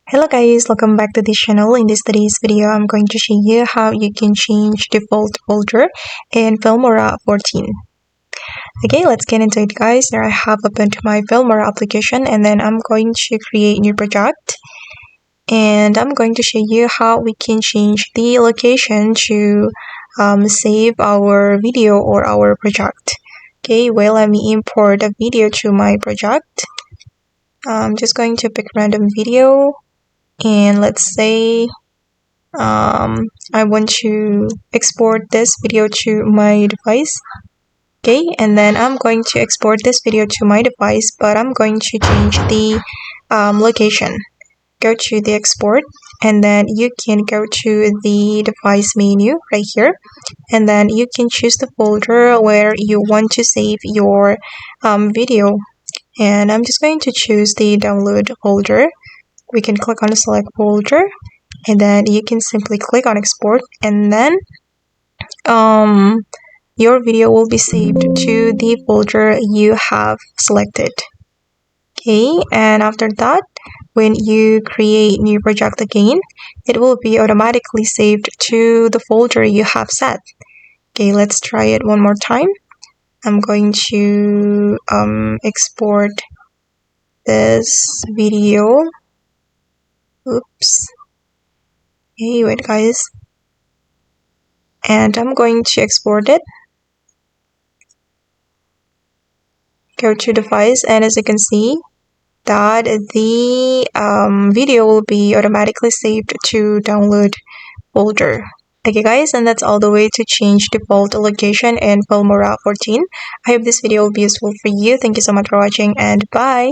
Hello guys, welcome back to this channel. In today's video, I'm going to show you how you can change default folder in Filmora 14. Okay, let's get into it guys. Here I have opened my Filmora application and then I'm going to create a new project. And I'm going to show you how we can change the location to save our video or our project. Okay, well, let me import a video to my project. I'm just going to pick random video. And let's say I want to export this video to my device. Okay, and then I'm going to export this video to my device, but I'm going to change the location. Go to the export, and then you can go to the device menu right here, and then you can choose the folder where you want to save your video. And I'm just going to choose the download folder. We can click on the select folder, and then you can simply click on export, and then your video will be saved to the folder you have selected. Okay, and after that, when you create new project again, it will be automatically saved to the folder you have set. Okay, let's try it one more time. I'm going to export this video. Oops. Okay, wait guys. And I'm going to export it. Go to device, and as you can see that the video will be automatically saved to download folder. Okay guys, and that's all the way to change default location in Filmora 14. I hope this video will be useful for you. Thank you so much for watching, and bye.